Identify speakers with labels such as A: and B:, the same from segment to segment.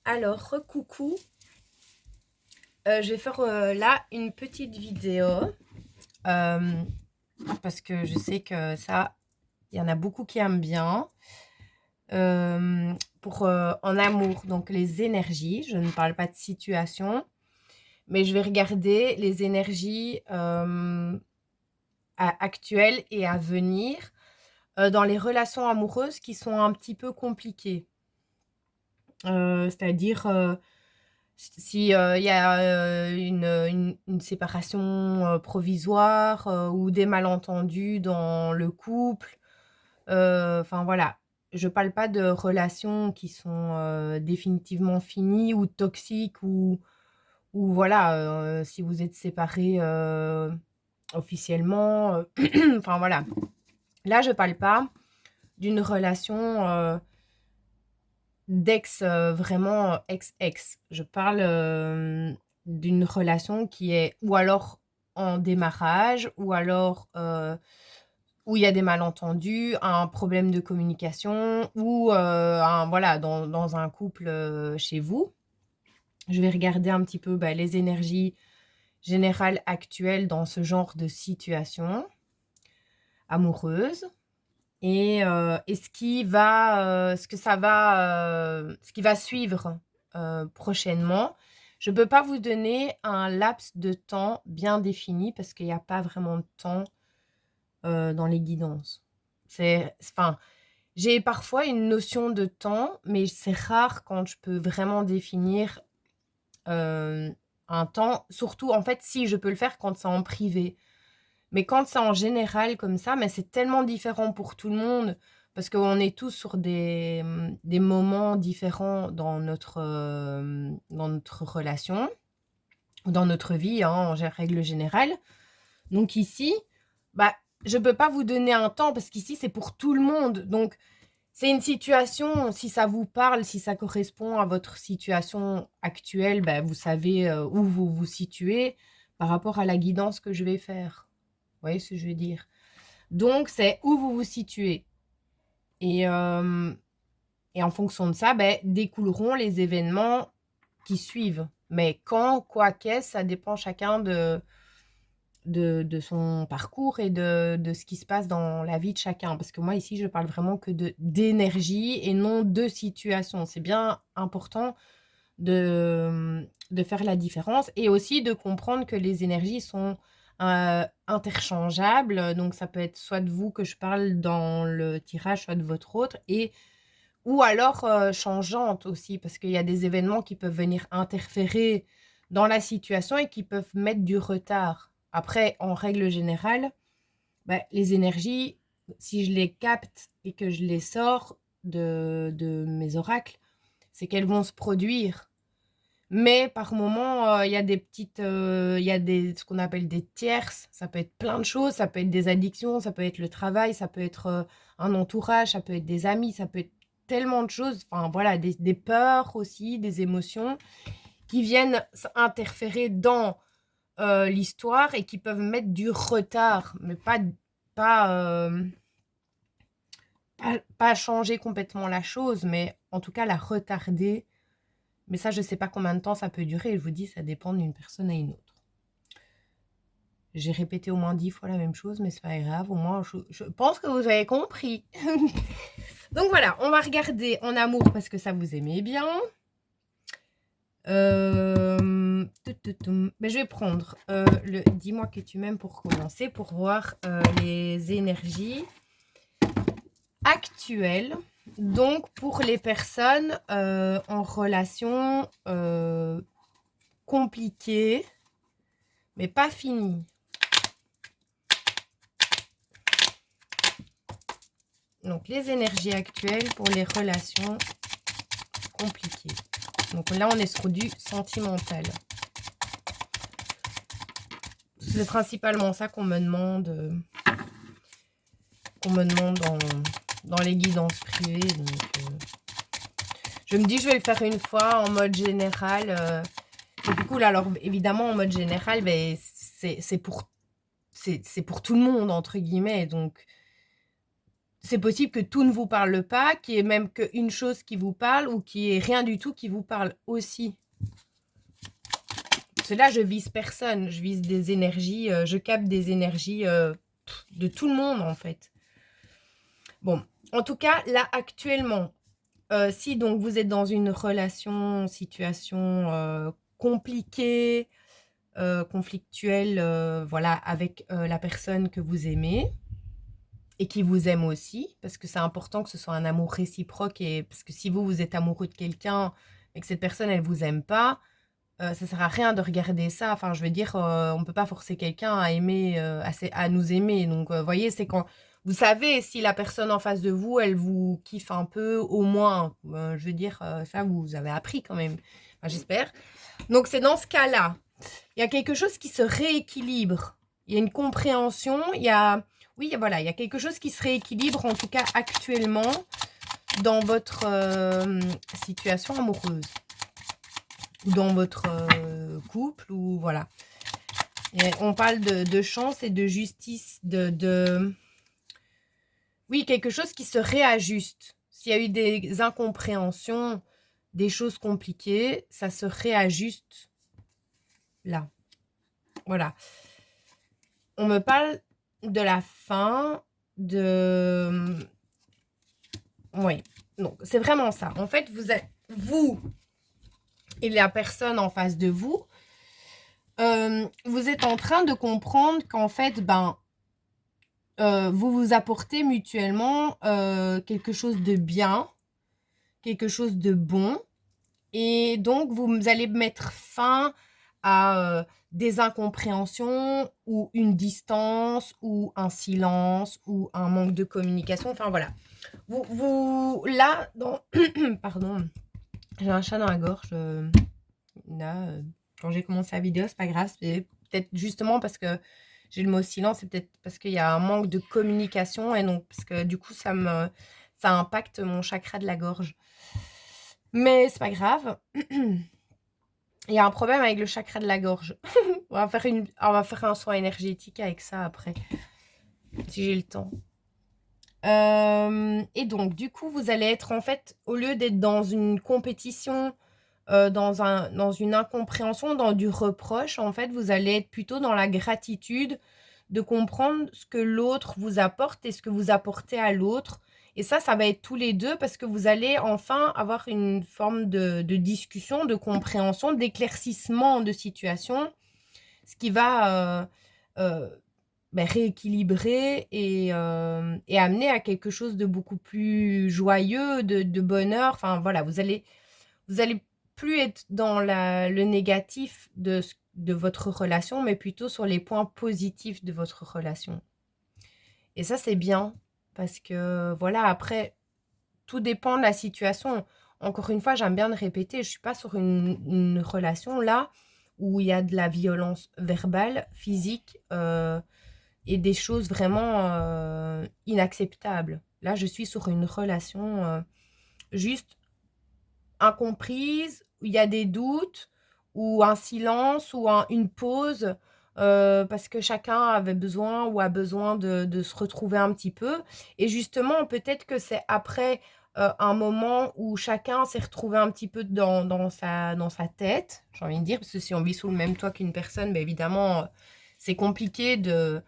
A: Alors, coucou, je vais faire là une petite vidéo euh, parce que je sais que ça, il y en a beaucoup qui aiment bien euh, pour en amour, donc les énergies. Je ne parle pas de situation, mais je vais regarder les énergies actuelles et à venir dans les relations amoureuses qui sont un petit peu compliquées. C'est-à-dire si, il y a, une séparation, provisoire, ou des malentendus dans le couple, enfin voilà. Je parle pas de relations qui sont, définitivement finies ou toxiques ou voilà, si vous êtes séparés, officiellement, enfin voilà. Là, je parle pas d'une relation, d'ex, vraiment ex-ex. Je parle d'une relation qui est ou alors en démarrage, ou alors où il y a des malentendus, un problème de communication, ou voilà, dans un couple chez vous. Je vais regarder un petit peu les énergies générales actuelles dans ce genre de situation amoureuse. Et ce qui va suivre prochainement. Je ne peux pas vous donner un laps de temps bien défini parce qu'il n'y a pas vraiment de temps dans les guidances. Enfin, j'ai parfois une notion de temps, mais c'est rare quand je peux vraiment définir euh, un temps. Surtout, en fait, si je peux le faire quand c'est en privé. Mais quand c'est en général comme ça, mais c'est tellement différent pour tout le monde parce qu'on est tous sur des moments différents dans notre relation, dans notre vie, hein, en règle générale. Donc ici, bah, je ne peux pas vous donner un temps parce qu'ici, c'est pour tout le monde. Donc, c'est une situation, si ça vous parle, si ça correspond à votre situation actuelle, bah, vous savez où vous vous situez par rapport à la guidance que je vais faire. Vous voyez ce que je veux dire? Donc, c'est où vous vous situez. Et, euh, et en fonction de ça, découleront les événements qui suivent. Mais quand, quoi, qu'est-ce, ça dépend chacun de son parcours et de ce qui se passe dans la vie de chacun. Parce que moi, ici, je parle vraiment que d'énergie et non de situation. C'est bien important de faire la différence et aussi de comprendre que les énergies sont interchangeables. Donc, ça peut être soit de vous que je parle dans le tirage, soit de votre autre, ou alors changeantes aussi, parce qu'il y a des événements qui peuvent venir interférer dans la situation et qui peuvent mettre du retard. Après, en règle générale, les énergies, si je les capte et que je les sors de mes oracles, c'est qu'elles vont se produire. Mais par moment, il y a des petites, il y a ce qu'on appelle des tierces. Ça peut être plein de choses. Ça peut être des addictions, ça peut être le travail, ça peut être un entourage, ça peut être des amis, ça peut être tellement de choses. Enfin voilà, des peurs aussi, des émotions qui viennent interférer dans l'histoire et qui peuvent mettre du retard, mais pas, pas changer complètement la chose, mais en tout cas la retarder. Mais ça, je ne sais pas combien de temps ça peut durer. Je vous dis, ça dépend d'une personne à une autre. J'ai répété au moins 10 fois la même chose, mais c'est pas grave. Au moins, je pense que vous avez compris. Donc voilà, on va regarder en amour parce que ça vous aimez bien. Mais je vais prendre le dis-moi que tu m'aimes pour commencer, pour voir les énergies actuelles. Donc pour les personnes en relation compliquée, mais pas finie. Donc, les énergies actuelles pour les relations compliquées. Donc là, on est sur du sentimental. C'est principalement ça qu'on me demande dans les guidances privées. Donc, je me dis, je vais le faire une fois en mode général. Et du coup, là, alors, évidemment, en mode général, c'est pour tout le monde, entre guillemets. Donc, c'est possible que tout ne vous parle pas, qu'il y ait même qu'une chose qui vous parle ou qu'il n'y ait rien du tout qui vous parle aussi. Parce que là, je vise personne, je vise des énergies, je capte des énergies de tout le monde en fait. Bon, en tout cas, là actuellement, si donc vous êtes dans une relation, situation compliquée, conflictuelle, voilà, avec la personne que vous aimez et qui vous aime aussi, parce que c'est important que ce soit un amour réciproque, et parce que si vous êtes amoureux de quelqu'un et que cette personne, elle vous aime pas, ça sert à rien de regarder ça. Enfin, je veux dire, on peut pas forcer quelqu'un à aimer, à nous aimer. Donc, vous voyez, c'est quand vous savez si la personne en face de vous, elle vous kiffe un peu, au moins. Je veux dire, ça, vous avez appris quand même. Enfin, j'espère. Donc, c'est dans ce cas-là. Il y a quelque chose qui se rééquilibre. Il y a une compréhension. Oui, voilà, il y a quelque chose qui se rééquilibre, en tout cas actuellement, dans votre situation amoureuse. Ou dans votre couple, ou voilà. Et on parle de chance et de justice, oui, quelque chose qui se réajuste. S'il y a eu des incompréhensions, des choses compliquées, ça se réajuste là. Voilà. On me parle de la fin, oui, donc c'est vraiment ça. En fait, vous et la personne en face de vous, vous êtes en train de comprendre qu'en fait, vous vous apportez mutuellement quelque chose de bien, quelque chose de bon. Et donc, vous allez mettre fin à des incompréhensions ou une distance ou un silence ou un manque de communication. Enfin, voilà. Là, pardon, j'ai un chat dans la gorge. Là, quand j'ai commencé la vidéo, c'est pas grave. C'est peut-être justement parce que j'ai le mot silence, c'est peut-être parce qu'il y a un manque de communication et donc parce que du coup, ça impacte mon chakra de la gorge. Mais c'est pas grave. Il y a un problème avec le chakra de la gorge. On va faire un soin énergétique avec ça après, si j'ai le temps. Et donc, du coup, vous allez être en fait, au lieu d'être dans une compétition, dans une incompréhension, dans du reproche, en fait, vous allez être plutôt dans la gratitude de comprendre ce que l'autre vous apporte et ce que vous apportez à l'autre. Et ça va être tous les deux parce que vous allez enfin avoir une forme de discussion, de compréhension, d'éclaircissement de situation, ce qui va rééquilibrer et amener à quelque chose de beaucoup plus joyeux, de bonheur. Enfin, voilà, vous allez plus être dans le négatif de votre relation, mais plutôt sur les points positifs de votre relation. Et ça, c'est bien, parce que, voilà, après, tout dépend de la situation. Encore une fois, j'aime bien le répéter, je ne suis pas sur une relation, là, où il y a de la violence verbale, physique, et des choses vraiment inacceptables. Là, je suis sur une relation juste incomprise, où il y a des doutes, ou un silence, ou une pause, parce que chacun avait besoin ou a besoin de se retrouver un petit peu. Et justement, peut-être que c'est après un moment où chacun s'est retrouvé un petit peu dans sa tête, j'ai envie de dire, parce que si on vit sous le même toit qu'une personne, évidemment, c'est compliqué de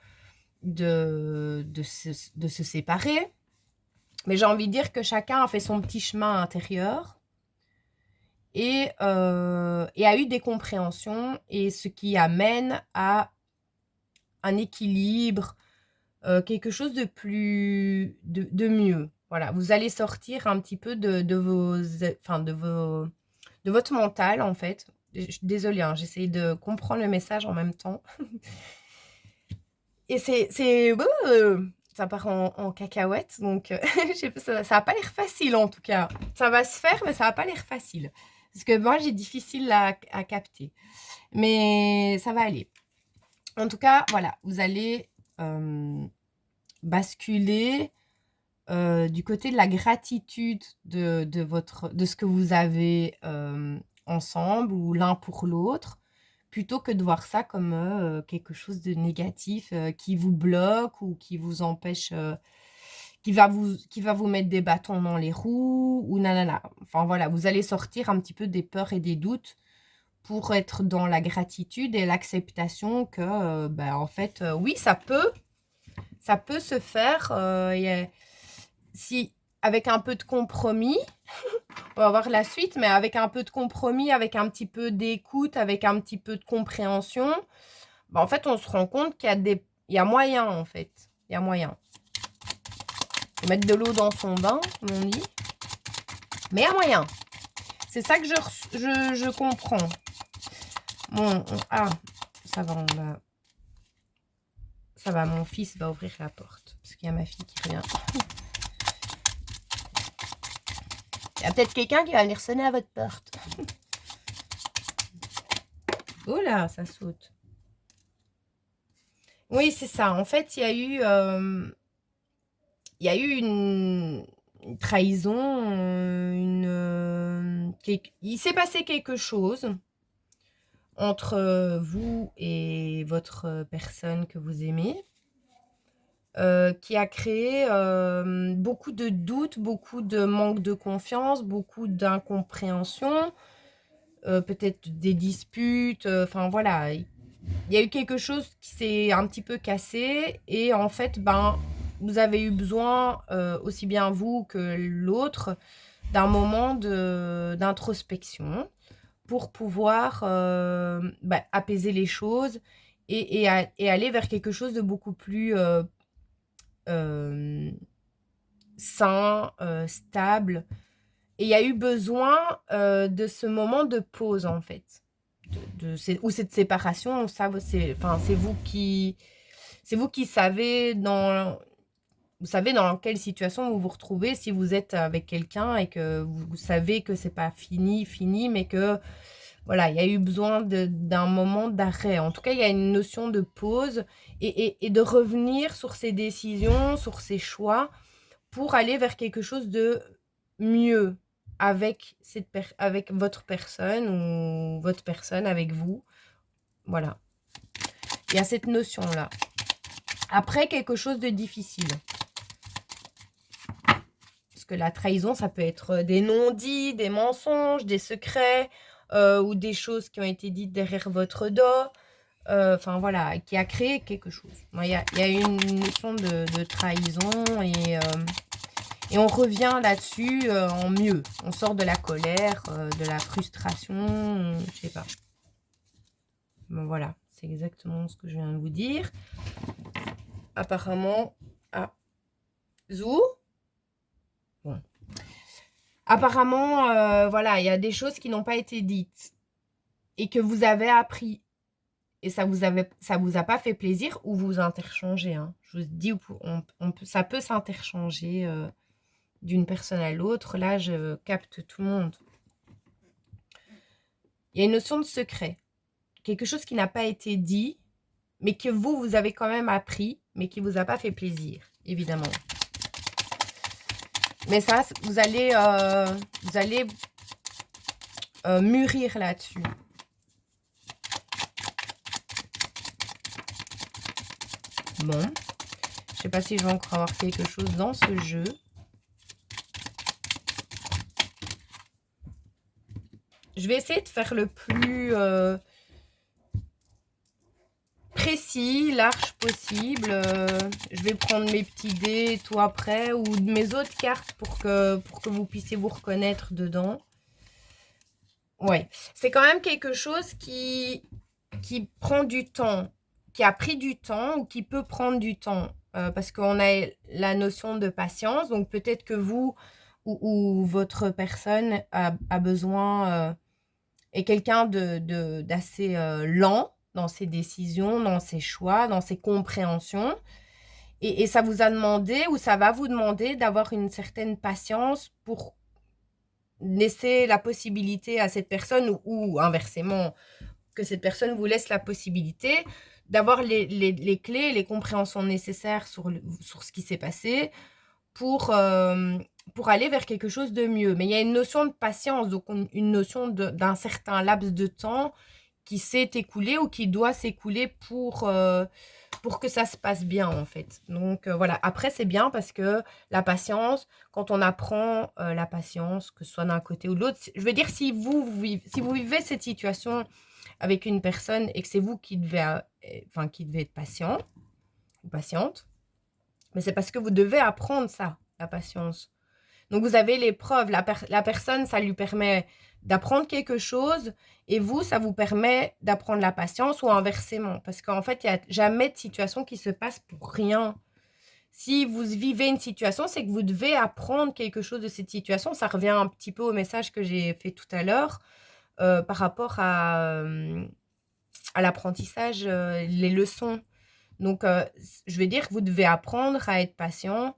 A: se séparer. Mais j'ai envie de dire que chacun a fait son petit chemin intérieur et a eu des compréhensions, et ce qui amène à un équilibre, quelque chose de mieux. Voilà, vous allez sortir un petit peu de votre mental, en fait. Je suis désolée, hein, j'essaie de comprendre le message en même temps. Et ça part en cacahuète, donc ça va pas l'air facile, en tout cas. Ça va se faire, mais ça va pas l'air facile. Parce que moi, j'ai difficile à capter. Mais ça va aller. En tout cas, voilà, vous allez basculer du côté de la gratitude de ce que vous avez ensemble, ou l'un pour l'autre, plutôt que de voir ça comme quelque chose de négatif qui vous bloque ou qui vous empêche qui va vous mettre des bâtons dans les roues ou nanana. Enfin voilà, vous allez sortir un petit peu des peurs et des doutes pour être dans la gratitude et l'acceptation que, en fait, oui, ça peut se faire si avec un peu de compromis. On va voir la suite, mais avec un peu de compromis, avec un petit peu d'écoute, avec un petit peu de compréhension, en fait, on se rend compte qu'il y a moyen, en fait. Il y a moyen. Faut mettre de l'eau dans son bain, comme on dit. Mais il y a moyen. C'est ça que je comprends. Bon, ça va, ça va, mon fils va ouvrir la porte. Parce qu'il y a ma fille qui revient. Il y a peut-être quelqu'un qui va venir sonner à votre porte. Oh là, ça saute. Oui, c'est ça. En fait, il y a eu une trahison, il s'est passé quelque chose entre vous et votre personne que vous aimez, qui a créé beaucoup de doutes, beaucoup de manque de confiance, beaucoup d'incompréhension, peut-être des disputes, enfin voilà. Il y a eu quelque chose qui s'est un petit peu cassé et en fait, vous avez eu besoin, aussi bien vous que l'autre, d'un moment d'introspection pour pouvoir apaiser les choses et aller vers quelque chose de beaucoup plus sain, stable. Et il y a eu besoin de ce moment de pause, en fait. Ou cette séparation, c'est vous qui savez vous savez dans quelle situation vous vous retrouvez si vous êtes avec quelqu'un et que vous savez que c'est pas fini, mais que voilà, il y a eu besoin d'un moment d'arrêt. En tout cas, il y a une notion de pause et de revenir sur ses décisions, sur ses choix pour aller vers quelque chose de mieux avec votre personne ou votre personne avec vous. Voilà. Il y a cette notion-là. Après, quelque chose de difficile. Parce que la trahison, ça peut être des non-dits, des mensonges, des secrets, ou des choses qui ont été dites derrière votre dos. Enfin, voilà, qui a créé quelque chose. Il y a une notion de trahison et on revient là-dessus en mieux. On sort de la colère, de la frustration, je sais pas. Bon, voilà, c'est exactement ce que je viens de vous dire. Apparemment, Zou. Bon. Apparemment, voilà, il y a des choses qui n'ont pas été dites et que vous avez appris. Et ça vous a pas fait plaisir ou vous interchangez. Hein. Je vous dis, ça peut s'interchanger d'une personne à l'autre. Là, je capte tout le monde. Il y a une notion de secret. Quelque chose qui n'a pas été dit, mais que vous avez quand même appris, mais qui vous a pas fait plaisir, évidemment. Mais ça, vous allez mûrir là-dessus. Bon. Je sais pas si je vais encore avoir quelque chose dans ce jeu. Je vais essayer de faire le plus précis, large possible. Je vais prendre mes petits dés tout après ou mes autres cartes pour que vous puissiez vous reconnaître dedans. Ouais, c'est quand même quelque chose qui prend du temps, qui a pris du temps ou qui peut prendre du temps. Parce qu'on a la notion de patience. Donc peut-être que vous ou votre personne a besoin, est quelqu'un d'assez lent dans ses décisions, dans ses choix, dans ses compréhensions. Et ça vous a demandé ou ça va vous demander d'avoir une certaine patience pour laisser la possibilité à cette personne ou inversement, que cette personne vous laisse la possibilité d'avoir les clés, les compréhensions nécessaires sur ce qui s'est passé pour aller vers quelque chose de mieux. Mais il y a une notion de patience, donc une notion d'un certain laps de temps qui s'est écoulé ou qui doit s'écouler pour que ça se passe bien, en fait. Donc, voilà. Après, c'est bien parce que la patience, quand on apprend la patience, que ce soit d'un côté ou de l'autre, je veux dire, si vous vivez cette situation avec une personne et que c'est vous qui devez être patient ou patiente, mais c'est parce que vous devez apprendre ça, la patience. Donc, vous avez les preuves. La personne, ça lui permet d'apprendre quelque chose et vous, ça vous permet d'apprendre la patience ou inversement. Parce qu'en fait, il n'y a jamais de situation qui se passe pour rien. Si vous vivez une situation, c'est que vous devez apprendre quelque chose de cette situation. Ça revient un petit peu au message que j'ai fait tout à l'heure par rapport à l'apprentissage, les leçons. Donc, je veux dire que vous devez apprendre à être patient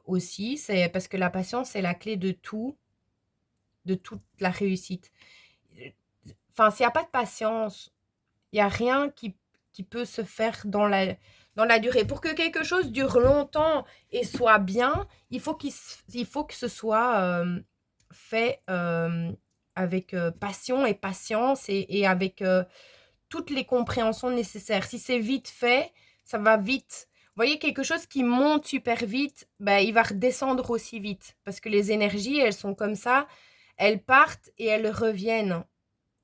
A: aussi. C'est parce que la patience, c'est la clé de tout, de toute la réussite. Enfin, s'il n'y a pas de patience, il n'y a rien qui peut se faire dans la durée. Pour que quelque chose dure longtemps et soit bien, il faut que ce soit fait avec passion et patience et avec toutes les compréhensions nécessaires. Si c'est vite fait, ça va vite. Vous voyez, quelque chose qui monte super vite, ben, il va redescendre aussi vite. Parce que les énergies, elles sont comme ça, elles partent et elles reviennent.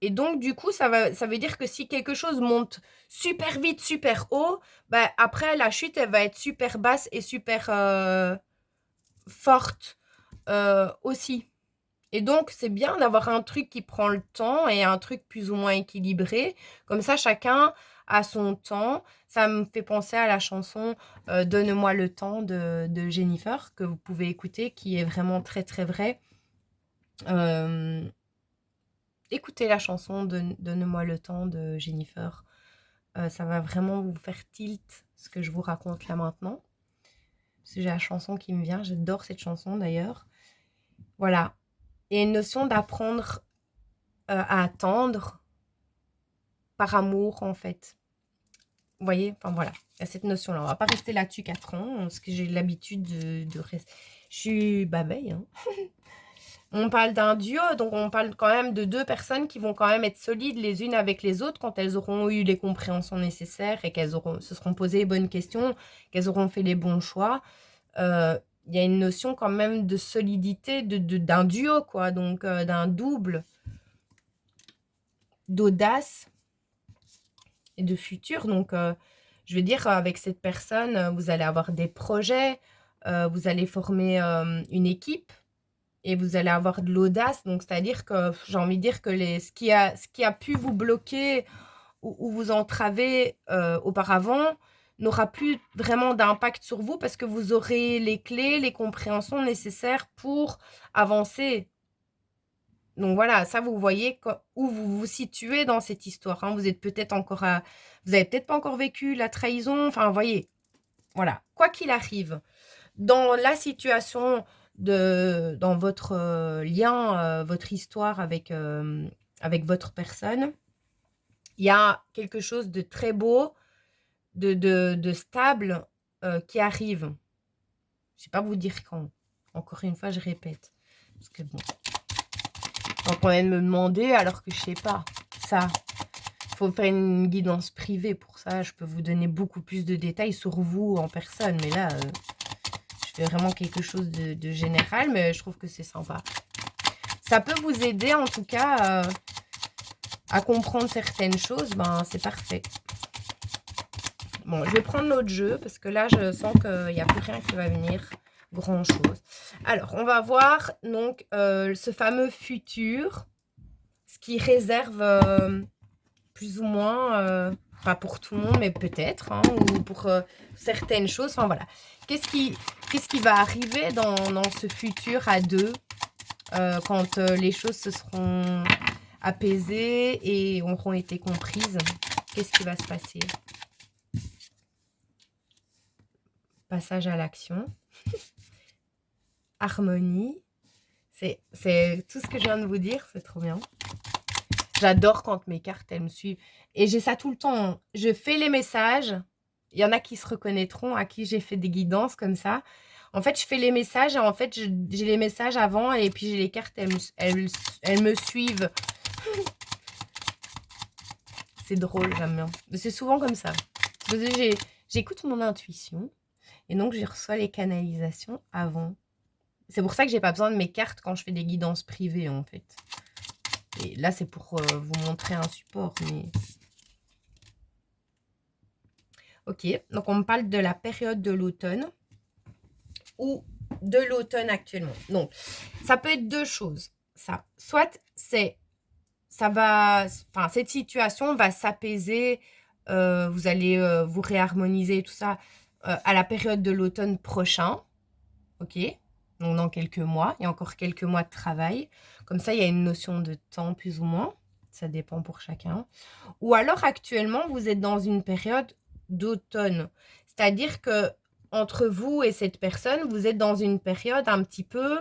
A: Et donc, du coup, ça veut dire que si quelque chose monte super vite, super haut, ben, après, la chute, elle va être super basse et super forte aussi. Et donc, c'est bien d'avoir un truc qui prend le temps et un truc plus ou moins équilibré. Comme ça, chacun a son temps. Ça me fait penser à la chanson Donne-moi le temps de Jennifer, que vous pouvez écouter, qui est vraiment très, très vraie. Écoutez la chanson Donne-moi le temps de Jennifer. Ça va vraiment vous faire tilt ce que je vous raconte là maintenant. Parce que j'ai la chanson qui me vient. J'adore cette chanson d'ailleurs. Voilà. Et une notion d'apprendre à attendre par amour, en fait. Vous voyez? Enfin, voilà. Il y a cette notion-là. On va pas rester là-dessus 4 ans, parce que j'ai l'habitude de rester... Je suis baveille, hein. On parle d'un duo, donc on parle quand même de 2 personnes qui vont quand même être solides les unes avec les autres quand elles auront eu les compréhensions nécessaires et qu'elles se seront posées les bonnes questions, qu'elles auront fait les bons choix. Il y a une notion quand même de solidité d'un duo, quoi, donc d'un double, d'audace et de futur. Donc, je veux dire, avec cette personne, vous allez avoir des projets, vous allez former une équipe et vous allez avoir de l'audace. Donc, c'est-à-dire que j'ai envie de dire que ce qui a pu vous bloquer ou vous entraver auparavant n'aura plus vraiment d'impact sur vous parce que vous aurez les clés, les compréhensions nécessaires pour avancer. Donc voilà, ça vous voyez où vous vous situez dans cette histoire. Hein. Vous êtes peut-être encore vous avez peut-être pas encore vécu la trahison. Enfin, vous voyez, voilà. Quoi qu'il arrive, dans la situation dans votre lien, votre histoire avec votre personne, il y a quelque chose de très beau, de stable qui arrive. Je sais pas vous dire quand. Encore une fois, je répète. Parce que bon. Donc on vient de me demander alors que je sais pas. Ça, il faut faire une guidance privée pour ça. Je peux vous donner beaucoup plus de détails sur vous en personne. Mais là, je fais vraiment quelque chose de général. Mais je trouve que c'est sympa. Ça peut vous aider en tout cas à comprendre certaines choses. Ben, c'est parfait. Bon, je vais prendre l'autre jeu parce que là, je sens qu'il n'y a plus rien qui va venir grand chose. Alors, on va voir donc ce fameux futur, ce qui réserve plus ou moins, pas pour tout le monde, mais peut-être, hein, ou pour certaines choses. Enfin, voilà. Qu'est-ce qui va arriver dans ce futur à deux quand les choses se seront apaisées et auront été comprises? Qu'est-ce qui va se passer? Passage à l'action. Harmonie. C'est tout ce que je viens de vous dire, c'est trop bien. J'adore quand mes cartes, elles me suivent. Et j'ai ça tout le temps. Je fais les messages. Il y en a qui se reconnaîtront, à qui j'ai fait des guidances comme ça. En fait, je fais les messages et en fait, j'ai les messages avant et puis j'ai les cartes, elles me suivent. C'est drôle, j'aime bien. Mais c'est souvent comme ça. Parce que j'écoute mon intuition et donc je reçois les canalisations avant. C'est pour ça que j'ai pas besoin de mes cartes quand je fais des guidances privées, en fait. Et là, c'est pour vous montrer un support, mais... Ok, donc on me parle de la période de l'automne ou de l'automne actuellement. Donc, ça peut être deux choses. Ça, soit cette situation va s'apaiser, vous allez vous réharmoniser, tout ça, à la période de l'automne prochain. Ok, donc dans quelques mois, il y a encore quelques mois de travail. Comme ça, il y a une notion de temps plus ou moins. Ça dépend pour chacun. Ou alors actuellement, vous êtes dans une période d'automne. C'est-à-dire que entre vous et cette personne, vous êtes dans une période un petit peu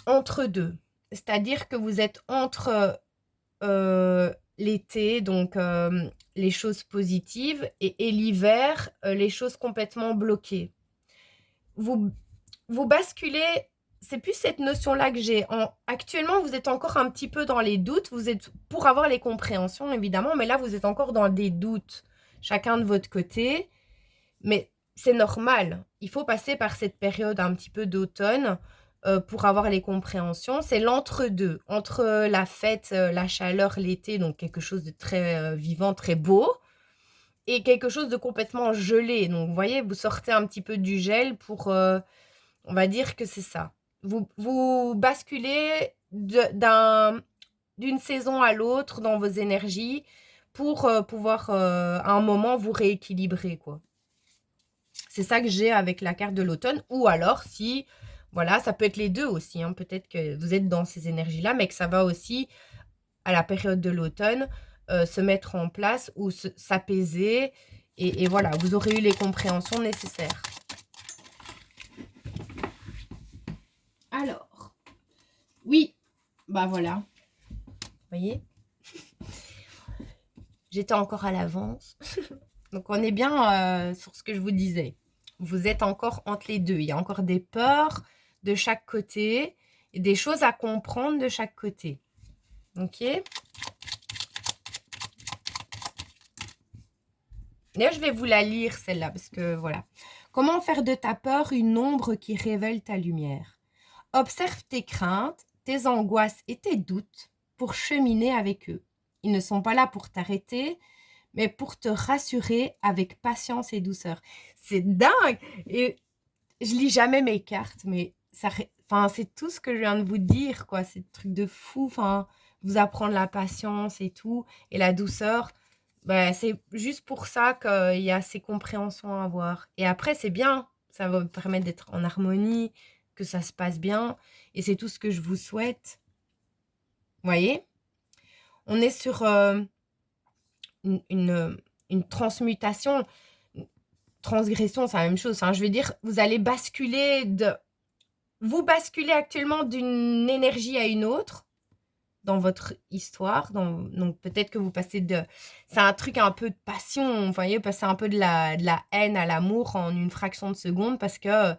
A: entre deux. C'est-à-dire que vous êtes entre l'été, donc les choses positives, et l'hiver, les choses complètement bloquées. Vous basculez, c'est plus cette notion-là que j'ai. Actuellement, vous êtes encore un petit peu dans les doutes. Vous êtes pour avoir les compréhensions, évidemment, mais là, vous êtes encore dans des doutes, chacun de votre côté. Mais c'est normal. Il faut passer par cette période un petit peu d'automne pour avoir les compréhensions. C'est l'entre-deux, entre la fête, la chaleur, l'été, donc quelque chose de très vivant, très beau, et quelque chose de complètement gelé. Donc, vous voyez, vous sortez un petit peu du gel pour... on va dire que c'est ça. Vous basculez d'une saison à l'autre dans vos énergies pour pouvoir à un moment vous rééquilibrer, quoi. C'est ça que j'ai avec la carte de l'automne. Ou alors, si, voilà, ça peut être les deux aussi. Hein. Peut-être que vous êtes dans ces énergies-là, mais que ça va aussi, à la période de l'automne, se mettre en place ou s'apaiser. Et voilà, vous aurez eu les compréhensions nécessaires. Alors, oui, bah voilà. Vous voyez, j'étais encore à l'avance. Donc, on est bien sur ce que je vous disais. Vous êtes encore entre les deux. Il y a encore des peurs de chaque côté et des choses à comprendre de chaque côté. Ok. D'ailleurs, je vais vous la lire, celle-là, parce que voilà. Comment faire de ta peur une ombre qui révèle ta lumière? Observe tes craintes, tes angoisses et tes doutes pour cheminer avec eux. Ils ne sont pas là pour t'arrêter, mais pour te rassurer avec patience et douceur. C'est dingue! Et je lis jamais mes cartes, mais ça, c'est tout ce que je viens de vous dire, quoi. C'est des trucs de fou, vous apprendre la patience et tout, et la douceur. Ben, c'est juste pour ça qu'il y a ces compréhensions à avoir. Et après, c'est bien, ça va me permettre d'être en harmonie, que ça se passe bien, et c'est tout ce que je vous souhaite. Vous voyez? On est sur une transmutation, transgression, c'est la même chose. Hein. Je veux dire, vous allez basculer vous basculez actuellement d'une énergie à une autre dans votre histoire. Donc peut-être que vous passez c'est un truc un peu de passion, vous voyez, passer un peu de la haine à l'amour en une fraction de seconde parce que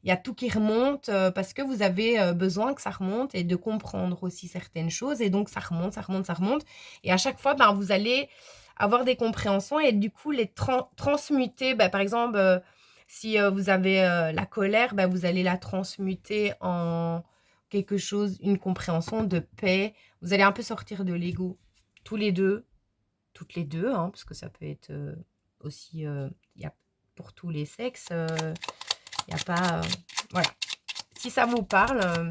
A: il y a tout qui remonte, parce que vous avez besoin que ça remonte et de comprendre aussi certaines choses. Et donc ça remonte, ça remonte, ça remonte. Et à chaque fois, vous allez avoir des compréhensions et du coup les transmuter. Par exemple, si vous avez la colère, vous allez la transmuter en quelque chose, une compréhension de paix. Vous allez un peu sortir de l'ego, tous les deux, toutes les deux, hein, parce que ça peut être aussi, y a, pour tous les sexes, il n'y a pas... voilà. Si ça vous parle,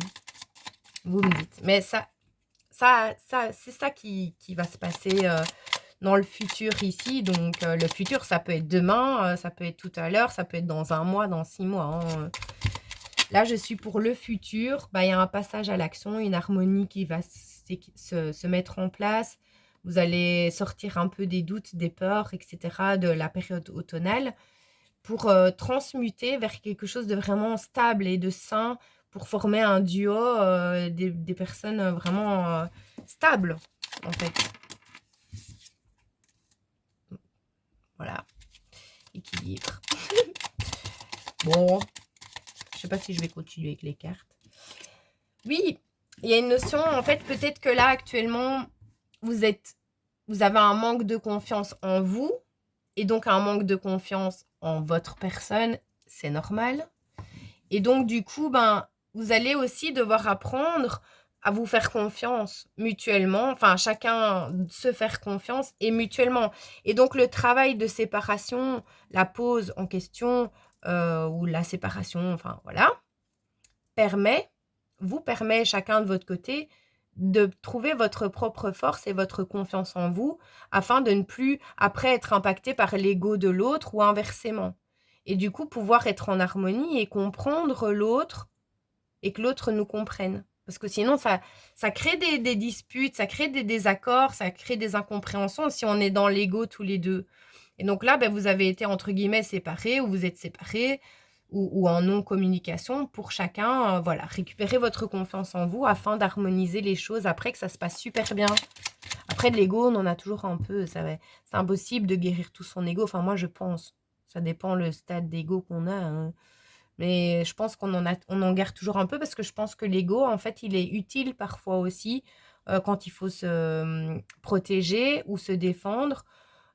A: vous me dites. Mais c'est ça qui va se passer dans le futur ici. Donc, le futur, ça peut être demain, ça peut être tout à l'heure, ça peut être dans 1 mois, dans 6 mois. Hein. Là, je suis pour le futur. Il y a un passage à l'action, une harmonie qui va se mettre en place. Vous allez sortir un peu des doutes, des peurs, etc. de la période automnale pour transmuter vers quelque chose de vraiment stable et de sain pour former un duo des personnes vraiment stables, en fait. Voilà. Équilibre. Bon. Je sais pas si je vais continuer avec les cartes. Oui, il y a une notion, en fait, peut-être que là, actuellement, vous êtes vous avez un manque de confiance en vous et donc un manque de confiance en votre personne, c'est normal. Et donc, du coup, vous allez aussi devoir apprendre à vous faire confiance mutuellement, enfin, chacun se faire confiance et mutuellement. Et donc, le travail de séparation, la pause en question, ou la séparation, enfin, voilà, vous permet chacun de votre côté de trouver votre propre force et votre confiance en vous afin de ne plus après être impacté par l'ego de l'autre ou inversement. Et du coup, pouvoir être en harmonie et comprendre l'autre et que l'autre nous comprenne. Parce que sinon, ça crée des disputes, ça crée des désaccords, ça crée des incompréhensions si on est dans l'ego tous les deux. Et donc là, vous avez été entre guillemets séparés ou vous êtes séparés ou en non-communication pour chacun, voilà, récupérer votre confiance en vous afin d'harmoniser les choses après que ça se passe super bien. Après, de l'ego, on en a toujours un peu, c'est impossible de guérir tout son ego, enfin moi je pense, ça dépend le stade d'ego qu'on a, hein. Mais je pense qu'on en garde toujours un peu parce que je pense que l'ego, en fait, il est utile parfois aussi quand il faut se protéger ou se défendre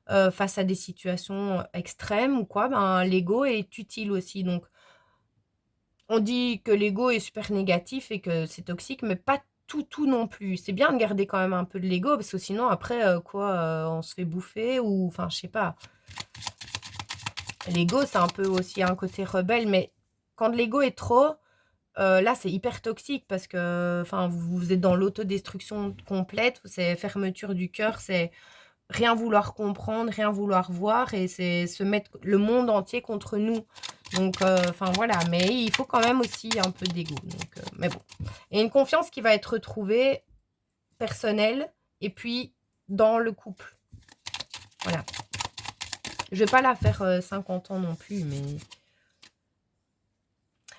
A: face à des situations extrêmes ou quoi. L'ego est utile aussi. Donc, on dit que l'ego est super négatif et que c'est toxique, mais pas tout non plus. C'est bien de garder quand même un peu de l'ego parce que sinon, après, on se fait bouffer ou, enfin, je sais pas. L'ego, c'est un peu aussi un côté rebelle, mais quand l'ego est trop, là, c'est hyper toxique parce que vous êtes dans l'autodestruction complète, c'est fermeture du cœur, c'est rien vouloir comprendre, rien vouloir voir et c'est se mettre le monde entier contre nous. Donc, voilà, mais il faut quand même aussi un peu d'ego. Mais bon. Et une confiance qui va être retrouvée personnelle et puis dans le couple. Voilà. Je vais pas la faire 50 ans non plus, mais...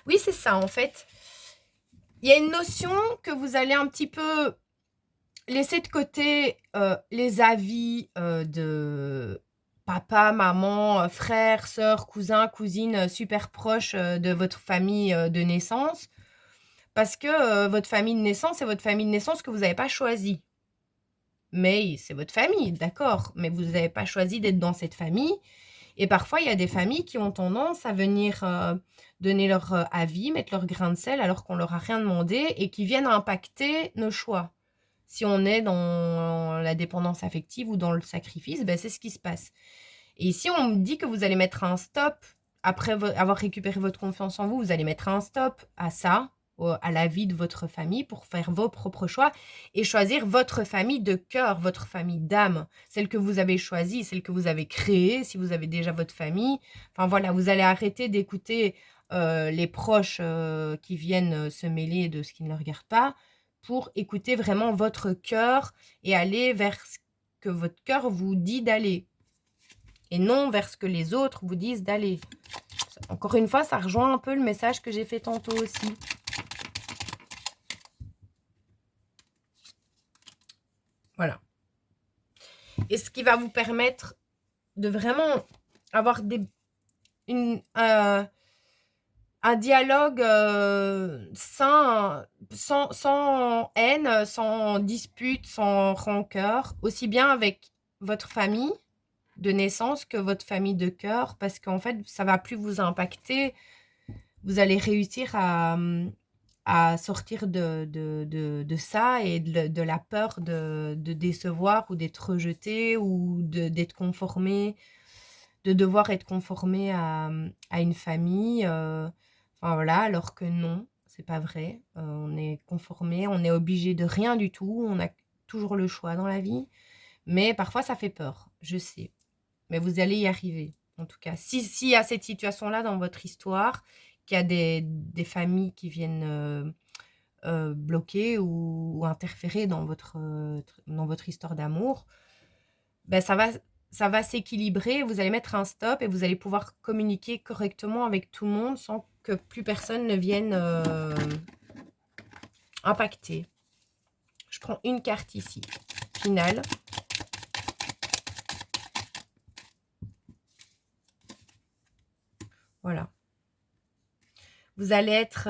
A: Oui, c'est ça, en fait. Il y a une notion que vous allez un petit peu laisser de côté les avis de papa, maman, frères, sœurs, cousins, cousines super proches de votre famille de naissance. Parce que votre famille de naissance, c'est votre famille de naissance que vous n'avez pas choisie. Mais c'est votre famille, d'accord. Mais vous n'avez pas choisi d'être dans cette famille. Et parfois, il y a des familles qui ont tendance à venir donner leur avis, mettre leur grain de sel alors qu'on leur a rien demandé et qui viennent impacter nos choix. Si on est dans la dépendance affective ou dans le sacrifice, c'est ce qui se passe. Et ici, on me dit que vous allez mettre un stop, après avoir récupéré votre confiance en vous, vous allez mettre un stop à ça, à la vie de votre famille pour faire vos propres choix et choisir votre famille de cœur, votre famille d'âme, celle que vous avez choisie, celle que vous avez créée, si vous avez déjà votre famille. Enfin voilà, vous allez arrêter d'écouter les proches qui viennent se mêler de ce qui ne les regarde pas pour écouter vraiment votre cœur et aller vers ce que votre cœur vous dit d'aller et non vers ce que les autres vous disent d'aller. Encore une fois, ça rejoint un peu le message que j'ai fait tantôt aussi. Voilà. Et ce qui va vous permettre de vraiment avoir un dialogue sain, sans haine, sans dispute, sans rancœur, aussi bien avec votre famille de naissance que votre famille de cœur, parce qu'en fait, ça va plus vous impacter. Vous allez réussir à sortir de ça et de la peur de décevoir ou d'être rejeté ou d'être conformé, de devoir être conformé à une famille. Enfin voilà, alors que non, c'est pas vrai. On est conformé, on est obligé de rien du tout. On a toujours le choix dans la vie. Mais parfois, ça fait peur, je sais. Mais vous allez y arriver, en tout cas. S'il y a cette situation-là dans votre histoire, qu'il y a des familles qui viennent bloquer ou interférer dans votre histoire d'amour, ça va s'équilibrer, vous allez mettre un stop et vous allez pouvoir communiquer correctement avec tout le monde sans que plus personne ne vienne impacter. Je prends une carte ici, finale. Voilà. Vous allez être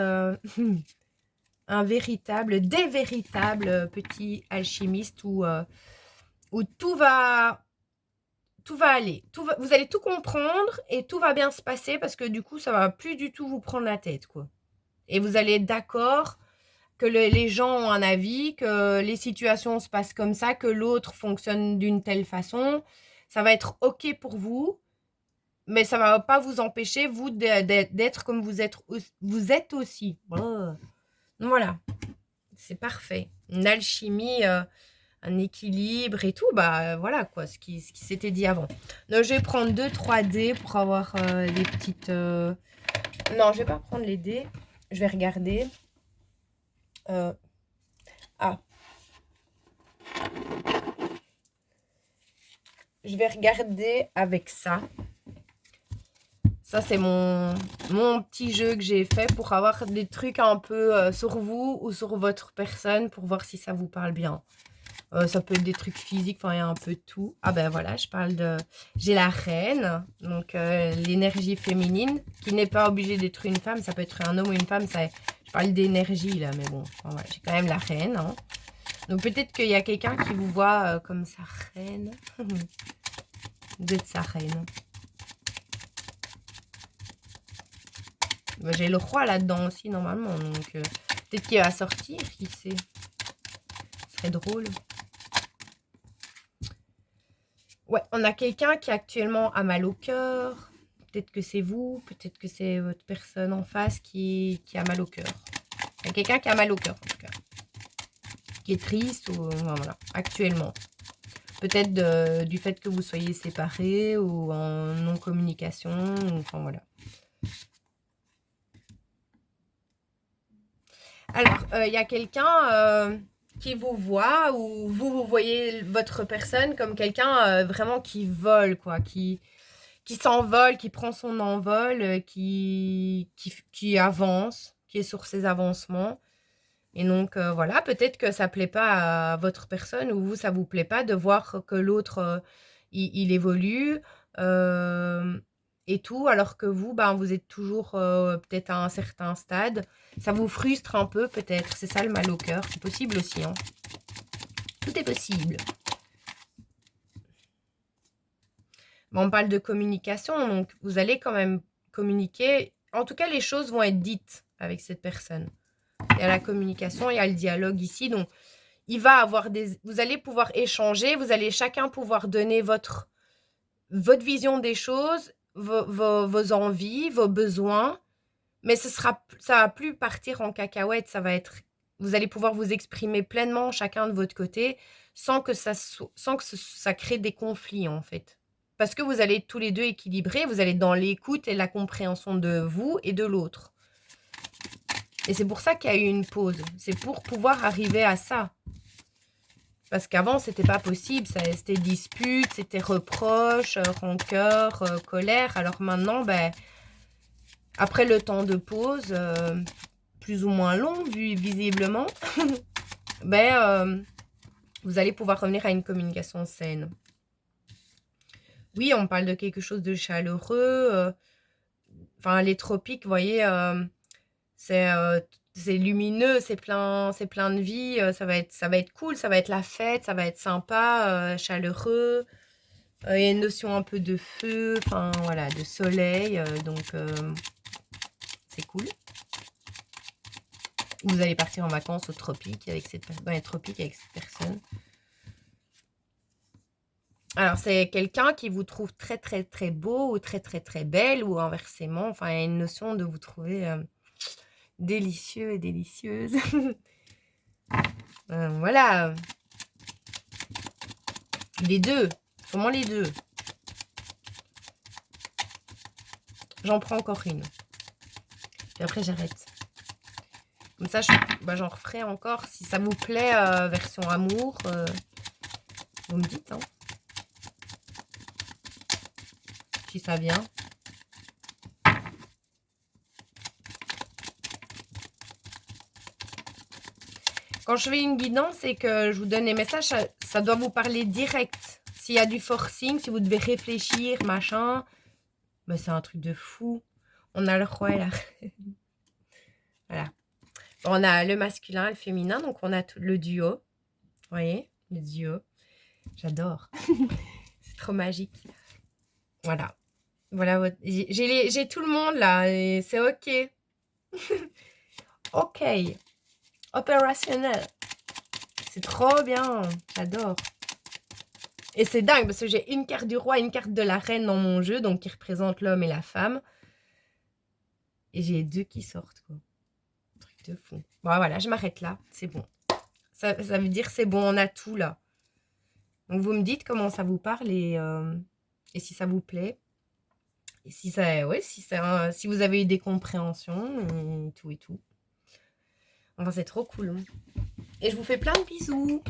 A: des véritables petits alchimistes ou où tout va aller. Vous allez tout comprendre et tout va bien se passer parce que du coup, ça va plus du tout vous prendre la tête, quoi. Et vous allez être d'accord que les gens ont un avis, que les situations se passent comme ça, que l'autre fonctionne d'une telle façon. Ça va être OK pour vous, mais ça va pas vous empêcher, vous, d'être comme vous êtes aussi. Voilà, c'est parfait. Une alchimie, un équilibre et tout, voilà quoi, ce qui s'était dit avant. Donc, je vais prendre 2-3 dés pour avoir des petites... Non, je vais pas prendre les dés, je vais regarder. Ah, je vais regarder avec ça. Ça, c'est mon petit jeu que j'ai fait pour avoir des trucs un peu sur vous ou sur votre personne pour voir si ça vous parle bien. Ça peut être des trucs physiques, enfin, il y a un peu de tout. Ah ben voilà, j'ai la reine, donc l'énergie féminine, qui n'est pas obligée d'être une femme, ça peut être un homme ou une femme, je parle d'énergie là, mais bon, enfin, voilà, j'ai quand même la reine. Hein. Donc peut-être qu'il y a quelqu'un qui vous voit comme sa reine. Vous êtes sa reine. J'ai le roi là-dedans aussi, normalement. Donc, peut-être qu'il va sortir, qui sait. Ce serait drôle. Ouais, on a quelqu'un qui actuellement a mal au cœur. Peut-être que c'est vous, peut-être que c'est votre personne en face qui a mal au cœur. Il y a quelqu'un qui a mal au cœur, en tout cas. Qui est triste, ou voilà, actuellement. Peut-être du fait que vous soyez séparés ou en non-communication, enfin voilà. Alors, il y a quelqu'un qui vous voit ou vous voyez votre personne comme quelqu'un vraiment qui vole, quoi, qui s'envole, qui prend son envol, qui avance, qui est sur ses avancements. Et donc, voilà, peut-être que ça plaît pas à votre personne ou vous, ça vous plaît pas de voir que l'autre, il évolue. Et tout, alors que vous, vous êtes toujours peut-être à un certain stade. Ça vous frustre un peu, peut-être. C'est ça le mal au cœur. C'est possible aussi. Hein. Tout est possible. On parle de communication, donc vous allez quand même communiquer. En tout cas, les choses vont être dites avec cette personne. Il y a la communication, il y a le dialogue ici. Donc, il va avoir vous allez pouvoir échanger, vous allez chacun pouvoir donner votre vision des choses, vos envies, vos besoins, mais ça va plus partir en cacahuète, vous allez pouvoir vous exprimer pleinement chacun de votre côté sans que ça crée des conflits en fait. Parce que vous allez tous les deux équilibrer, vous allez dans l'écoute et la compréhension de vous et de l'autre. Et c'est pour ça qu'il y a eu une pause. C'est pour pouvoir arriver à ça. Parce qu'avant, c'était pas possible. C'était dispute, c'était reproche, rancœur, colère. Alors maintenant, après le temps de pause, plus ou moins long, visiblement, vous allez pouvoir revenir à une communication saine. Oui, on parle de quelque chose de chaleureux. Enfin, les tropiques, vous voyez, c'est lumineux, c'est plein de vie, ça va être cool, ça va être la fête, ça va être sympa, chaleureux. Il y a une notion un peu de feu, enfin voilà, de soleil, donc c'est cool. Vous allez partir en vacances dans les tropiques avec cette personne. Alors, c'est quelqu'un qui vous trouve très, très, très beau ou très, très, très belle ou inversement. Enfin, il y a une notion de vous trouver délicieux et délicieuse. Voilà. Les deux. Sûrement les deux. J'en prends encore une. Puis après, j'arrête. Comme ça, j'en referai encore. Si ça vous plaît, version amour, vous me dites. Hein. Si ça vient. Quand je fais une guidance et que je vous donne les messages, ça doit vous parler direct. S'il y a du forcing, si vous devez réfléchir, machin, c'est un truc de fou. On a le roi et la reine. Voilà. On a le masculin, le féminin, donc on a le duo. Vous voyez, le duo. J'adore. C'est trop magique. Voilà. Voilà, j'ai tout le monde là et c'est ok. Ok. Opérationnel. C'est trop bien. J'adore. Et c'est dingue parce que j'ai une carte du roi et une carte de la reine dans mon jeu, donc qui représente l'homme et la femme. Et j'ai les deux qui sortent, quoi. Truc de fou. Bon, voilà, je m'arrête là. C'est bon. Ça veut dire c'est bon, on a tout là. Donc vous me dites comment ça vous parle et si ça vous plaît. Et si ça, ouais, si vous avez eu des compréhensions et tout et tout. Enfin, c'est trop cool. Et je vous fais plein de bisous.